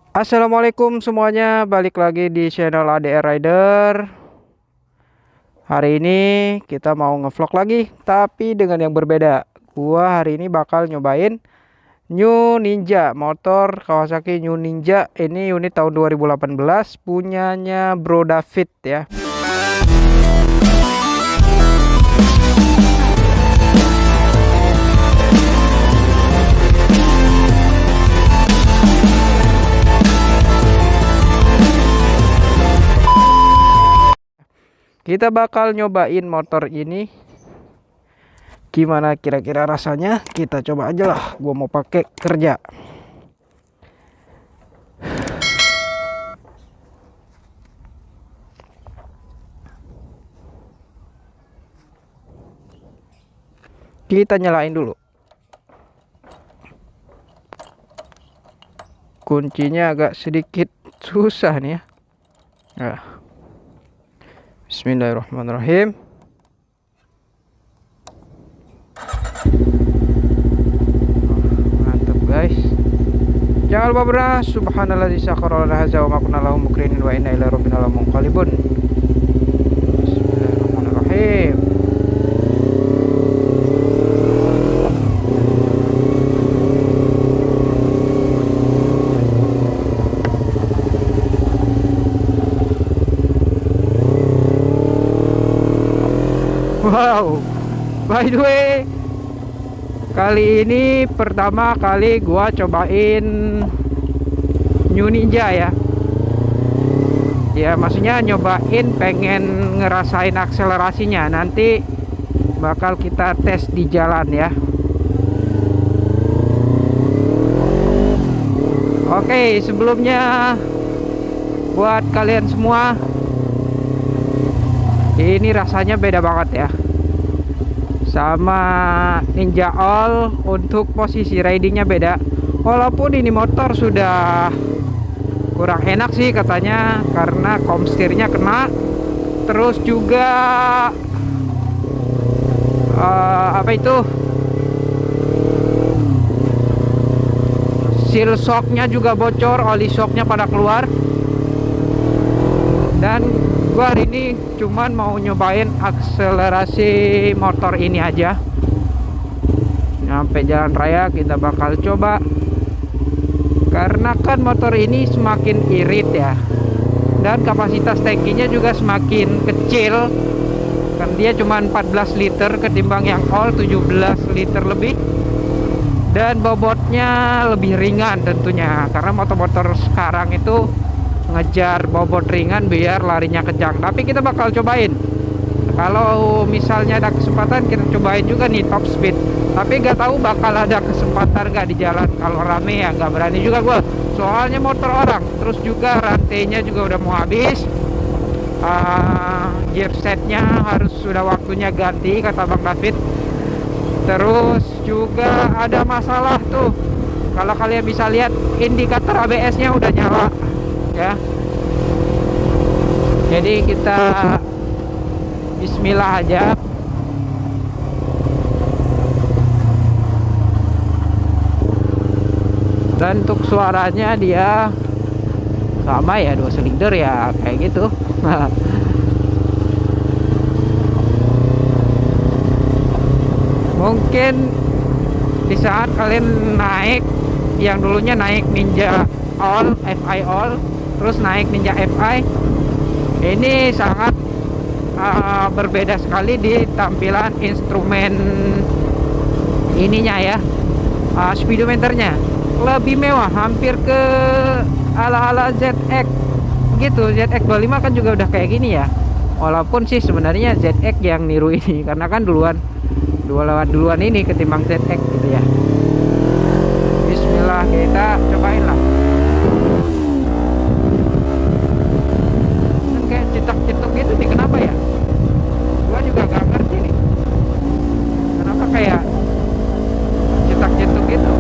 Assalamualaikum semuanya, balik lagi di channel ADR Rider. Hari ini kita mau ngevlog lagi, tapi dengan yang berbeda. Gua hari ini bakal nyobain New Ninja, motor Kawasaki New Ninja. Ini unit tahun 2018, punyanya Bro David ya. Kita bakal nyobain motor ini. Gimana kira-kira rasanya? Kita coba aja lah. Gua mau pakai kerja. Kita nyalain dulu. Kuncinya agak sedikit susah nih ya. Nah. Bismillahirrahmanirrahim. Mantap guys. Jangan lupa berdoa. Subhanalladzi sakhkhara lana hadza wa ma kunna lahu muqrinin wa inna ilaihi rabbina lamunqalibun. Bismillahirrahmanirrahim. Wow, by the way, kali ini pertama kali gua cobain New Ninja ya. Ya maksudnya nyobain, pengen ngerasain akselerasinya. Nanti bakal kita tes di jalan ya. Oke, sebelumnya buat kalian semua, ini rasanya beda banget ya sama Ninja All. Untuk posisi ridingnya beda, walaupun ini motor sudah kurang enak sih katanya, karena komstirnya kena. Terus juga apa itu, seal shocknya juga bocor, oli shocknya pada keluar. Dan gua hari ini cuman mau nyobain akselerasi motor ini aja. Sampai jalan raya kita bakal coba, karena kan motor ini semakin irit ya, dan kapasitas tangkinya juga semakin kecil. Kan dia cuma 14 liter ketimbang yang all 17 liter lebih, dan bobotnya lebih ringan tentunya, karena motor-motor sekarang itu ngejar bobot ringan biar larinya kencang. Tapi kita bakal cobain, kalau misalnya ada kesempatan kita cobain juga nih top speed. Tapi nggak tahu bakal ada kesempatan nggak di jalan. Kalau rame ya nggak berani juga gua, soalnya motor orang. Terus juga rantainya juga udah mau habis. Gear setnya harus sudah waktunya ganti kata Bang David. Terus juga ada masalah tuh, kalau kalian bisa lihat indikator ABS nya udah nyala ya. Jadi kita bismillah aja. Dan untuk suaranya dia sama ya, 2 silinder ya kayak gitu. Mungkin di saat kalian naik, yang dulunya naik Ninja All, FI All, terus naik Ninja FI, ini sangat berbeda sekali di tampilan instrumen ininya ya. Speedometernya lebih mewah, hampir ke ala-ala ZX gitu. ZX 25 kan juga udah kayak gini ya, walaupun sih sebenarnya ZX yang niru ini, karena kan duluan ini ketimbang ZX gitu ya. Bismillah, kita cobain lah. Kan kayak cetak-cetuk gitu nih, kenapa ya? Gua juga gak ngerti nih, kenapa kayak cetak-cetuk gitu.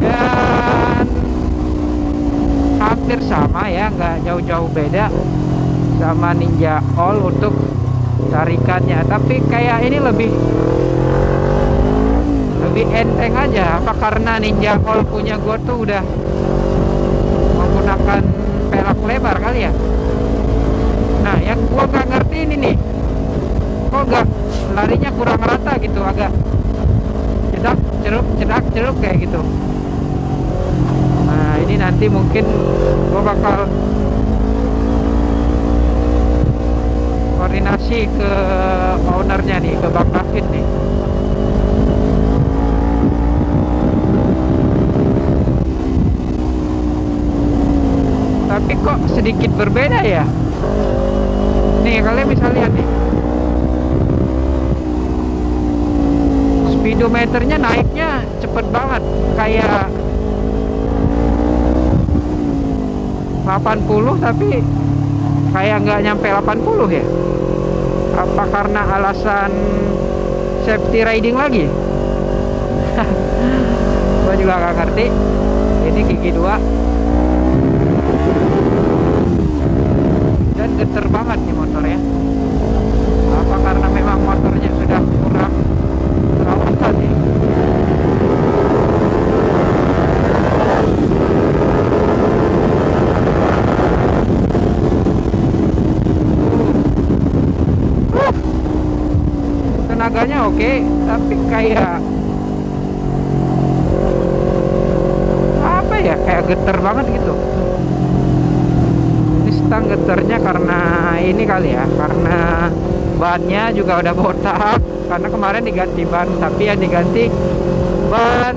Dan hampir sama ya, nggak jauh-jauh beda sama Ninja All untuk tarikannya, tapi kayak ini lebih lebih enteng aja. Apa karena Ninja Hall punya gue tuh udah menggunakan pelak lebar kali ya. Nah yang gue gak ngerti ini nih, kok gak larinya kurang rata gitu, agak cedak celup kayak gitu. Nah ini nanti mungkin gue bakal koordinasi ke ownernya nih, ke Bang David nih. Tapi kok sedikit berbeda ya. Nih kalian bisa lihat nih, speedometernya naiknya cepet banget, kayak 80 tapi kayak nggak nyampe 80 ya. Apa karena alasan safety riding lagi? Gua juga nggak ngerti. Ini gigi 2 dan geter banget nih motor ya. Apa karena memang motornya sudah kurang terawat nih? Tenaganya oke, tapi kayak apa ya, kayak geter banget gitu. Ini stang geternya karena ini kali ya, karena bannya juga udah botak, karena kemarin diganti ban, tapi yang diganti ban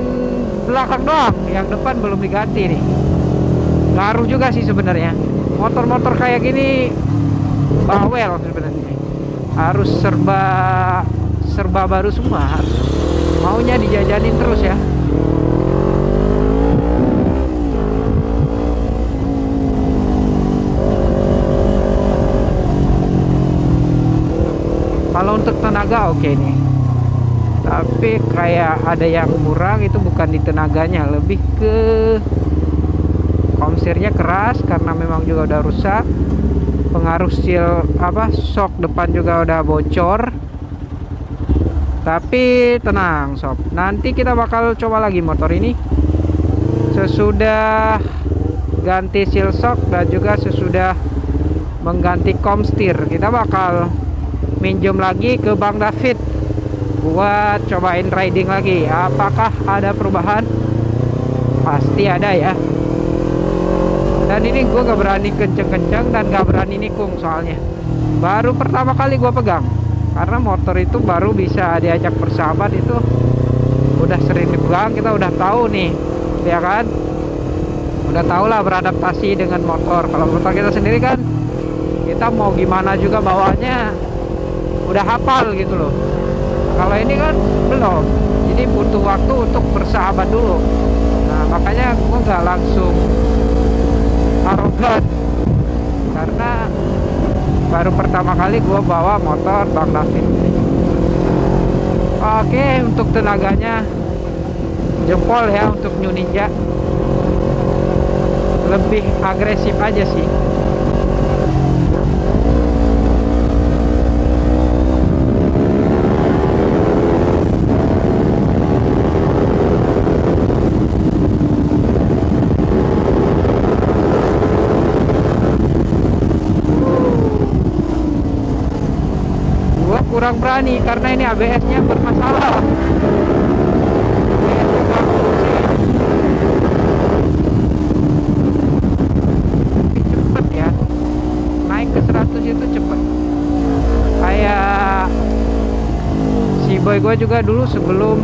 belakang doang, yang depan belum diganti nih. Ngaruh juga sih sebenarnya. Motor-motor kayak gini bawel sebenarnya, harus serba baru semua, maunya dijajanin terus ya. Kalau untuk tenaga oke nih, tapi kayak ada yang kurang, itu bukan di tenaganya, lebih ke komsirnya keras karena memang juga udah rusak. Pengaruh shock depan juga udah bocor. Tapi tenang sob, nanti kita bakal coba lagi motor ini sesudah ganti seal shock dan juga sesudah mengganti komstir. Kita bakal minjem lagi ke Bang David buat cobain riding lagi. Apakah ada perubahan? Pasti ada ya. Dan ini gue gak berani kenceng-kenceng dan gak berani nikung, soalnya baru pertama kali gue pegang. Karena motor itu baru bisa diajak bersahabat itu udah sering dipegang, kita udah tahu nih ya kan, udah tahu lah beradaptasi dengan motor. Kalau motor kita sendiri kan kita mau gimana juga bawanya udah hafal gitu loh. Kalau ini kan belum, jadi butuh waktu untuk bersahabat dulu. Nah makanya gue nggak langsung arogan, karena baru pertama kali gue bawa motor Bang David. Oke, untuk tenaganya jempol ya untuk New Ninja, lebih agresif aja sih. Kurang berani karena ini ABS-nya bermasalah. Cepet ya, naik ke 100 itu cepet. Kayak si boy gue juga dulu sebelum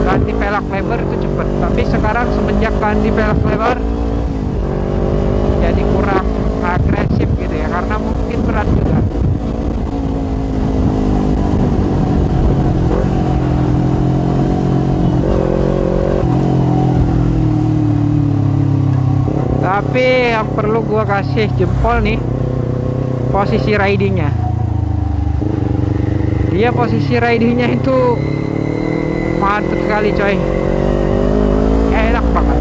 ganti pelak lebar itu cepet, tapi sekarang semenjak ganti pelak lebar jadi kurang agresif gitu ya, karena mungkin berat juga. Tapi yang perlu gua kasih jempol nih, posisi ridingnya. Dia posisi ridingnya itu mantap sekali coy, enak banget.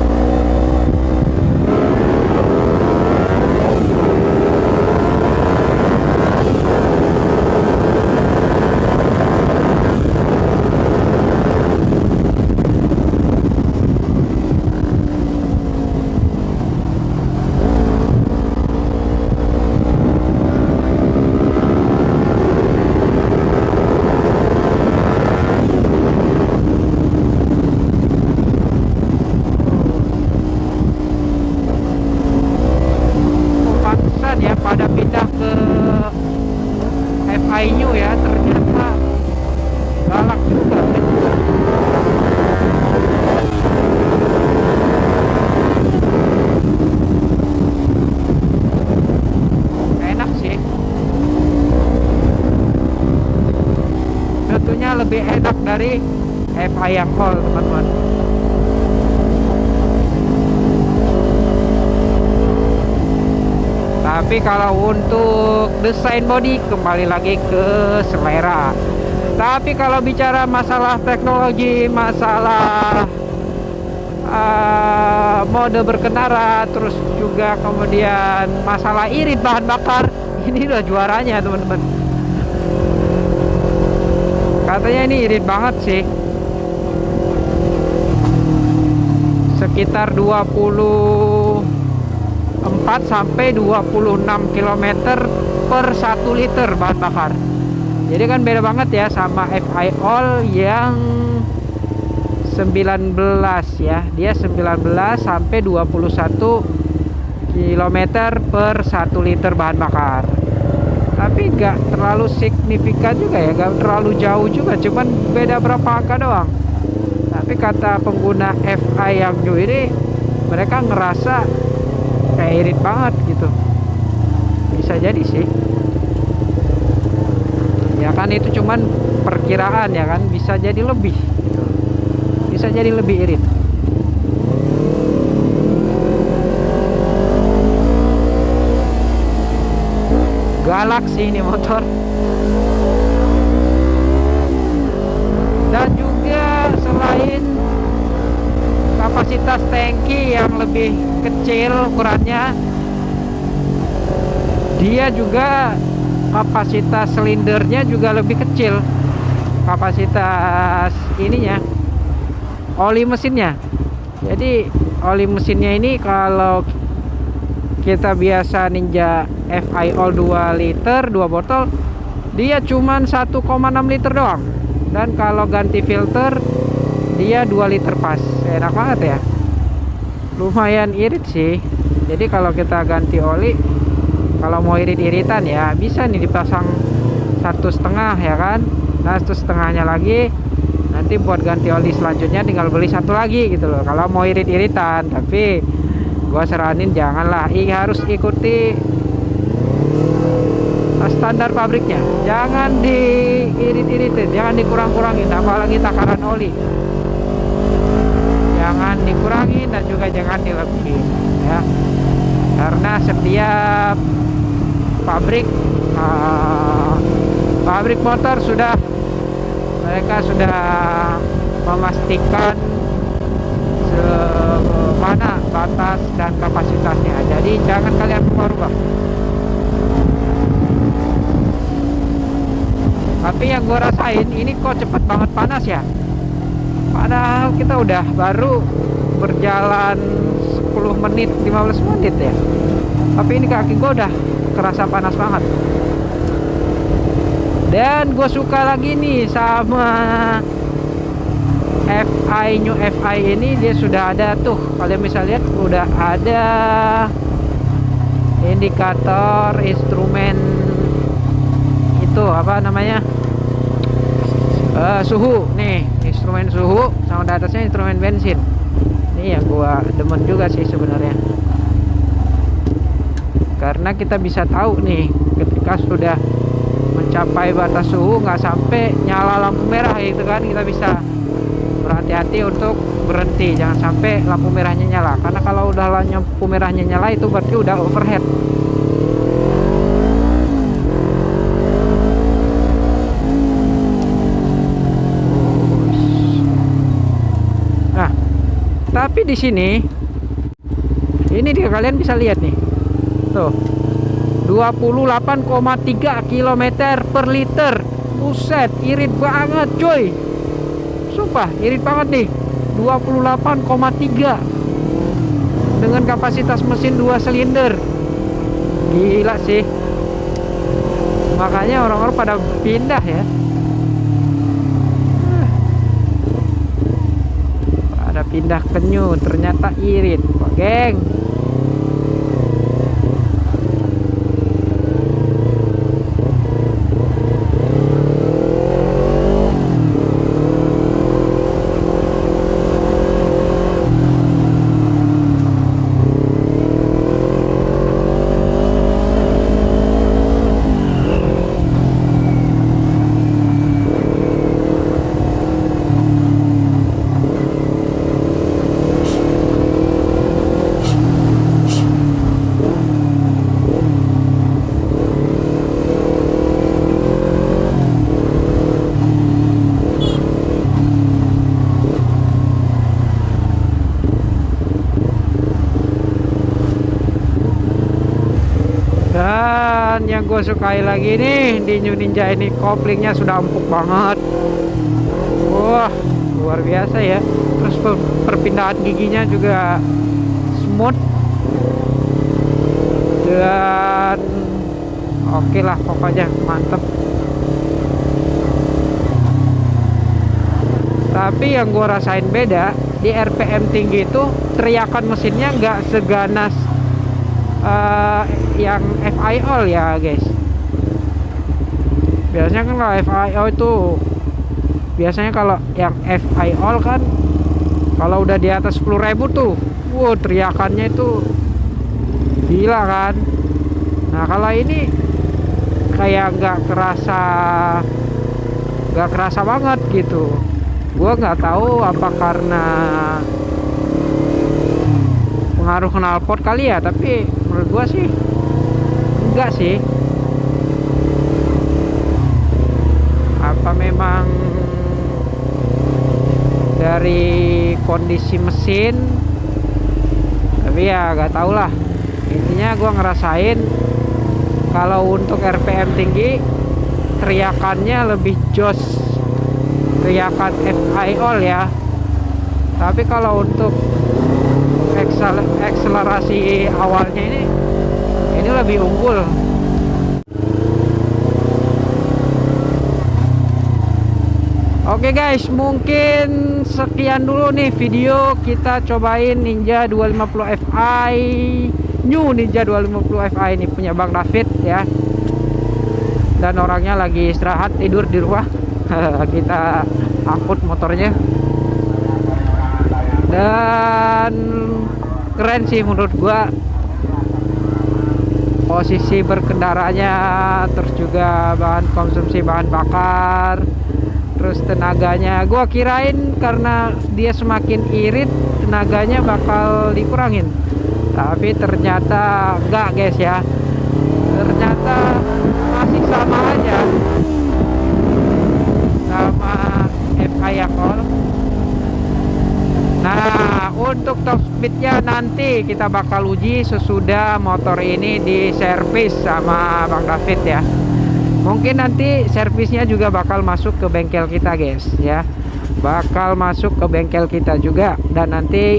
tentunya lebih enak dari FI yang all, teman-teman. Tapi kalau untuk desain body kembali lagi ke selera. Tapi kalau bicara masalah teknologi, masalah mode berkendara, terus juga kemudian masalah irit bahan bakar, ini udah juaranya, teman-teman. Katanya ini irit banget sih, sekitar 24 sampai 26 km per 1 liter bahan bakar. Jadi kan beda banget ya sama FI All yang 19 ya. Dia 19 sampai 21 km per 1 liter bahan bakar. Tapi nggak terlalu signifikan juga ya, nggak terlalu jauh juga, cuman beda berapa angka doang. Tapi kata pengguna FI yang new ini, mereka ngerasa kayak irit banget gitu. Bisa jadi sih ya kan, itu cuman perkiraan ya kan, bisa jadi lebih gitu. Bisa jadi lebih irit. Galak sih ini motor. Dan juga selain kapasitas tangki yang lebih kecil ukurannya, dia juga kapasitas silindernya juga lebih kecil. Kapasitas ininya, oli mesinnya. Jadi oli mesinnya ini kalau kita biasa Ninja FI All 2 liter 2 botol, dia cuman 1,6 liter doang. Dan kalau ganti filter dia 2 liter pas. Enak banget ya, lumayan irit sih. Jadi kalau kita ganti oli, kalau mau irit-iritan ya bisa nih dipasang 1,5 ya kan. Nah 1,5-nya lagi nanti buat ganti oli selanjutnya tinggal beli 1 lagi gitu loh, kalau mau irit-iritan. Tapi gua saranin janganlah, harus ikuti standar pabriknya. Jangan diirit-iritin, jangan dikurang-kurangin, apalagi takaran oli. Jangan dikurangin dan juga jangan dilebihin ya. Karena setiap pabrik motor mereka sudah memastikan mana batas dan kapasitasnya. Jadi jangan kalian rubah. Tapi yang gue rasain ini kok cepet banget panas ya. Padahal kita udah baru berjalan 10 menit 15 menit ya. Tapi ini kaki gue udah kerasa panas banget. Dan gue suka lagi nih sama New FI ini, dia sudah ada tuh, kalian bisa lihat udah ada indikator instrumen itu apa namanya, suhu nih, instrumen suhu, sama di atasnya instrumen bensin. Ini yang gua demen juga sih sebenarnya, karena kita bisa tahu nih ketika sudah mencapai batas suhu, nggak sampai nyala lampu merah gitu kan, kita bisa berhati-hati untuk berhenti, jangan sampai lampu merahnya nyala. Karena kalau udah lampu merahnya nyala itu berarti udah overhead. Nah, tapi di sini ini dia, kalian bisa lihat nih, tuh 28,3 km per liter. Buset, irit banget coy, sumpah irit banget nih. 28,3 dengan kapasitas mesin 2 silinder, gila sih. Makanya orang-orang pada pindah ya, pada pindah ke New, ternyata irit geng. yang gue sukai lagi nih di New Ninja ini, koplingnya sudah empuk banget. Wah, luar biasa ya. Terus perpindahan giginya juga smooth. Dan oke lah, pokoknya mantep. Tapi yang gue rasain beda, di RPM tinggi itu teriakan mesinnya nggak seganas yang FIO ya guys. Biasanya kan kalau FIO itu, biasanya kalau yang FIO kan kalau udah di atas 10.000 tuh, wow, teriakannya itu gila kan. Nah kalau ini kayak nggak kerasa banget gitu. Gua nggak tahu apa karena pengaruh knalpot kali ya, tapi menurut gua sih enggak sih. Apa memang dari kondisi mesin, tapi ya nggak tahu lah. Intinya gua ngerasain kalau untuk RPM tinggi teriakannya lebih jos, teriakan FIO ya. Tapi kalau untuk akselerasi awalnya ini lebih unggul. Oke guys, mungkin sekian dulu nih video kita cobain Ninja 250 Fi, New Ninja 250 Fi ini punya Bang David ya. Dan orangnya lagi istirahat tidur di rumah. Kita angkut motornya. Dan keren sih menurut gua, posisi berkendaranya, terus juga konsumsi bahan bakar, terus tenaganya. Gua kirain karena dia semakin irit tenaganya bakal dikurangin, tapi ternyata enggak guys ya. Ternyata masih sama aja sama FIO. Nah untuk top speednya nanti kita bakal uji sesudah motor ini di servis sama Bang David ya. Mungkin nanti servisnya juga bakal masuk ke bengkel kita guys ya, bakal masuk ke bengkel kita juga. Dan nanti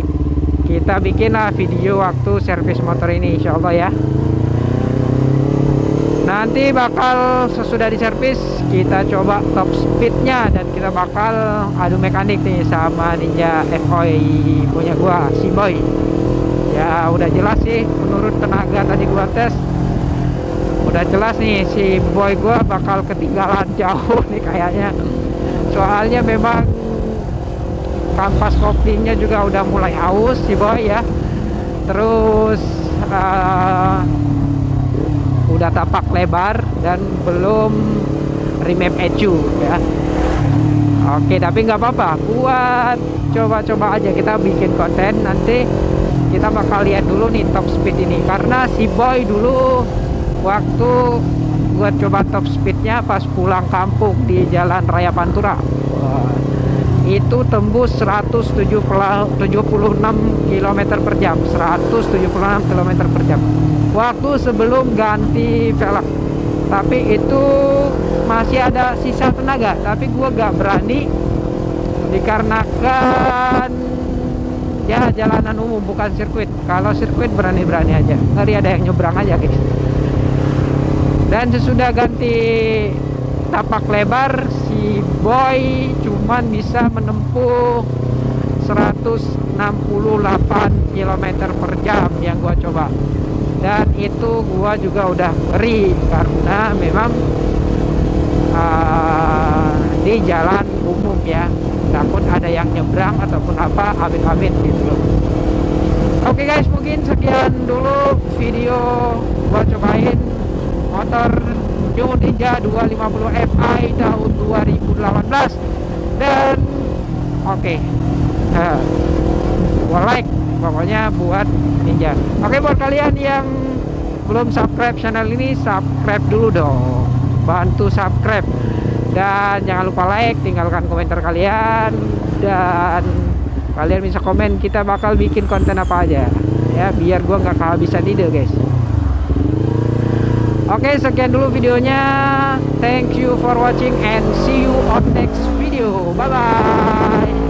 kita bikin lah video waktu servis motor ini insya Allah ya. Nanti bakal sesudah diservis kita coba top speednya, dan kita bakal adu mekanik nih sama Ninja FOI punya gua, si Boy. Ya udah jelas sih menurut tenaga tadi gua tes, udah jelas nih si Boy gua bakal ketinggalan jauh nih kayaknya. Soalnya memang kampas koplingnya juga udah mulai aus si Boy ya. Terus udah tapak lebar dan belum remap ECU ya. Oke, tapi nggak apa-apa, buat coba-coba aja, kita bikin konten. Nanti kita bakal lihat dulu nih top speed ini, karena si Boy dulu waktu buat coba top speednya pas pulang kampung di Jalan Raya Pantura, itu tembus 176 km per jam, 176 km per jam waktu sebelum ganti velg. Tapi itu masih ada sisa tenaga, tapi gua gak berani dikarenakan ya jalanan umum bukan sirkuit. Kalau sirkuit berani-berani aja, ngeri ada yang nyebrang aja guys. Dan sesudah ganti tapak lebar, si Boy cuman bisa menempuh 168 km per jam yang gua coba. Dan itu gua juga udah ngeri karena memang di jalan umum ya, takut ada yang nyebrang ataupun apa, amit-amit gitu loh. Oke guys, mungkin sekian dulu video gua cobain motor New Ninja 250 Fi tahun 2018. Dan oke, gua like pokoknya buat Ninja. Oke, buat kalian yang belum subscribe channel ini, subscribe dulu dong, bantu subscribe. Dan jangan lupa like, tinggalkan komentar kalian, dan kalian bisa komen kita bakal bikin konten apa aja ya, biar gua nggak kehabisan ide guys. Oke, sekian dulu videonya. Thank you for watching and see you on next video. Bye bye.